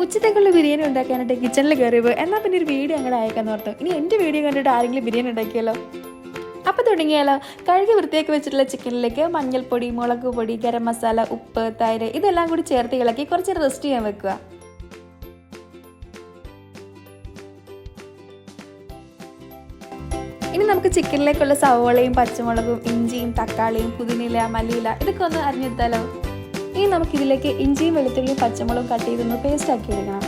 ഉച്ചത്തേക്കുള്ള ബിരിയാണി ഉണ്ടാക്കാനായിട്ട് കിച്ചണിൽ കയറിയപ്പോൾ എന്നാൽ പിന്നെ ഒരു വീഡിയോ അങ്ങോട്ട് അയക്കാന്ന് ഓർത്തു. ഇനി എൻ്റെ വീഡിയോ കണ്ടിട്ട് ആരെങ്കിലും ബിരിയാണി ഉണ്ടാക്കിയാലോ? അപ്പോൾ തുടങ്ങിയാലോ. കഴുകി വൃത്തിയാക്കി വെച്ചിട്ടുള്ള ചിക്കനിലേക്ക് മഞ്ഞൾപ്പൊടി, മുളക് പൊടി, ഗരം മസാല, ഉപ്പ്, തൈര് ഇതെല്ലാം കൂടി ചേർത്ത് ഇളക്കി കുറച്ച് റെസ്റ്റ് ചെയ്യാൻ വെക്കുക. ഇനി നമുക്ക് ചിക്കനിലേക്കുള്ള സവോളയും പച്ചമുളകും ഇഞ്ചിയും തക്കാളിയും പുതിനയില, മല്ലിയില ഇതൊക്കെ ഒന്ന് അരിഞ്ഞെടുത്താലോ. ഇനി നമുക്കിതിലേക്ക് ഇഞ്ചിയും വെളുത്തുള്ളിയും പച്ചമുളകും കട്ട് ചെയ്തൊന്ന് പേസ്റ്റ് ആക്കി എടുക്കണം.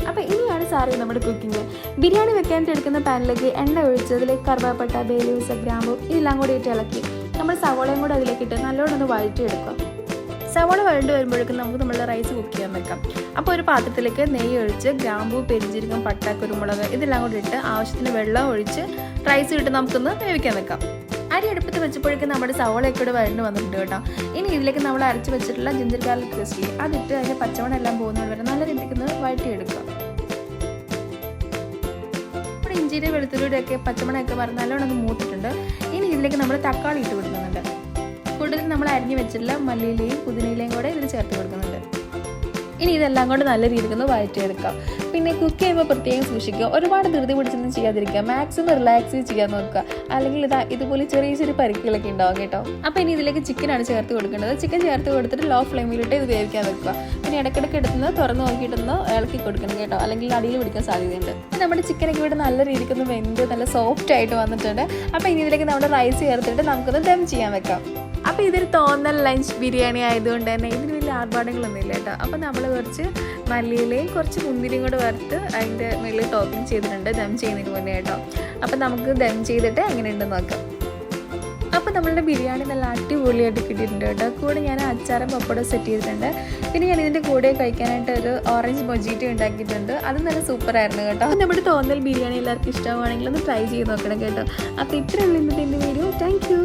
അപ്പോൾ ഇനിയാണ് സാറി നമ്മുടെ കുക്കിംഗ്. ബിരിയാണി വെക്കാനായിട്ട് എടുക്കുന്ന പാനിലേക്ക് എണ്ണ ഒഴിച്ച് അതിലേക്ക് കറുവാപ്പട്ട, ബേ ലീവ്സ്, ഗ്രാമ്പു ഇതെല്ലാം കൂടി ഇട്ട് ഇളക്കി നമ്മൾ സവോളയും കൂടെ അതിലേക്ക് ഇട്ട് നല്ലോണം ഒന്ന് വഴറ്റിയെടുക്കാം. സവോള വഴണ്ട് വരുമ്പോഴേക്കും നമുക്ക് നമ്മളുടെ റൈസ് കുക്ക് ചെയ്യാൻ വെക്കാം. അപ്പോൾ ഒരു പാത്രത്തിലേക്ക് നെയ്യ് ഒഴിച്ച് ഗ്രാമ്പു, പെരിഞ്ജീരകം, പട്ട, കുരുമുളക് ഇതെല്ലാം കൂടി ഇട്ട് ആവശ്യത്തിന് വെള്ളം ഒഴിച്ച് റൈസ് ഇട്ട് നമുക്കൊന്ന് വേവിക്കാൻ വെക്കാം. അരി അടുപ്പത്ത് വെച്ചപ്പോഴേക്കും നമ്മുടെ സവോളയൊക്കെ കൂടെ വഴണ്ട് വന്നിട്ടുണ്ട് കേട്ടോ. ഇനി ഇതിലേക്ക് നമ്മൾ അരച്ച് വെച്ചിട്ടുള്ള ജിഞ്ചർ ഗാർലിക് പേസ്റ്റ് അതിട്ട് അതിൻ്റെ പച്ചമണം എല്ലാം പോകുന്നത് വരെ നല്ല രീതിക്ക് ഒന്ന് വഴറ്റിയെടുക്കുക. നമ്മുടെ ഇഞ്ചിയുടെ വെളുത്തുള്ളിയുടെയൊക്കെ പച്ചമണമൊക്കെ പറഞ്ഞ് നല്ലോണം ഒന്ന് മൂത്തിട്ടുണ്ട്. ഇനി ഇതിലേക്ക് നമ്മൾ തക്കാളി ഇട്ട് കൊടുക്കുന്നുണ്ട്. കൂടുതൽ നമ്മൾ അരിഞ്ഞ് വെച്ചിട്ടുള്ള മല്ലിയിലയും പുതിനയിലയും കൂടെ ഇതിൽ ചേർത്ത് കൊടുക്കുന്നുണ്ട്. ഇനി ഇതെല്ലാം കൊണ്ട് നല്ല രീതിക്ക് ഒന്ന് വഴറ്റിയെടുക്കാം. പിന്നെ കുക്ക് ചെയ്യുമ്പോൾ പ്രത്യേകം സൂക്ഷിക്കുക, ഒരുപാട് ധൃതി പിടിച്ചൊന്നും ചെയ്യാതിരിക്കുക, മാക്സിമം റിലാക്സ് ചെയ്യാൻ നോക്കുക, അല്ലെങ്കിൽ ഇതുപോലെ ചെറിയ ചെറിയ പരിക്കുകളൊക്കെ ഉണ്ടാവും കേട്ടോ. അപ്പോൾ ഇനി ഇതിലേക്ക് ചിക്കനാണ് ചേർത്ത് കൊടുക്കേണ്ടത്. ചിക്കൻ ചേർത്ത് കൊടുത്തിട്ട് ലോ ഫ്ലെയിമിലിട്ട് ഇത് വേവിക്കാൻ വെക്കുക. പിന്നെ ഇടയ്ക്കിടയ്ക്ക് എടുത്തുനിന്ന് തുറന്ന് നോക്കിയിട്ടൊന്ന് ഇളക്കി കൊടുക്കണം കേട്ടോ, അല്ലെങ്കിൽ അടിയിൽ പിടിക്കാൻ സാധ്യതയുണ്ട്. നമ്മുടെ ചിക്കനൊക്കെ ഇവിടെ നല്ല രീതിക്കൊന്ന് വെന്ത് നല്ല സോഫ്റ്റ് ആയിട്ട് വന്നിട്ടുണ്ട്. അപ്പോൾ ഇനി ഇതിലേക്ക് നമ്മുടെ റൈസ് ചേർത്തിട്ട് നമുക്കൊന്ന് ദം ചെയ്യാൻ വെക്കാം. അപ്പോൾ ഇതൊരു തോന്നൽ ലഞ്ച് ബിരിയാണി ആയതുകൊണ്ട് തന്നെ ഇതിന് വലിയ ആർഭാടങ്ങളൊന്നും ഇല്ല കേട്ടോ. അപ്പോൾ നമ്മൾ കുറച്ച് മല്ലിയിലയും കുറച്ച് മുന്തിരിയും കൂടെ വറുത്ത് അതിൻ്റെ മുകളിൽ ടോപ്പിംഗ് ചെയ്തിട്ടുണ്ട് ദം ചെയ്യുന്നതിന് മുന്നേ കേട്ടോ. അപ്പോൾ നമുക്ക് ദം ചെയ്തിട്ട് എങ്ങനെയുണ്ടെന്ന് നോക്കാം. അപ്പോൾ നമ്മളുടെ ബിരിയാണി നല്ല അടിപൊളിയായിട്ട് കിട്ടിയിട്ടുണ്ട് കേട്ടോ. കൂടെ ഞാൻ അച്ചാറും പപ്പടം സെറ്റ് ചെയ്തിട്ടുണ്ട്. പിന്നെ ഞാൻ ഇതിൻ്റെ കൂടെ കഴിക്കാനായിട്ട് ഒരു ഓറഞ്ച് മൊജീറ്റോ ഉണ്ടാക്കിയിട്ടുണ്ട്. അത് നല്ല സൂപ്പറായിരുന്നു കേട്ടോ. നമ്മുടെ തോന്നൽ ബിരിയാണി എല്ലാവർക്കും ഇഷ്ടമാണെങ്കിൽ ഒന്ന് ട്രൈ ചെയ്ത് നോക്കണം കേട്ടോ. അപ്പോൾ ഇത്രയുള്ള ഇന്നത്തെ എൻ്റെ വീഡിയോ. Thank you.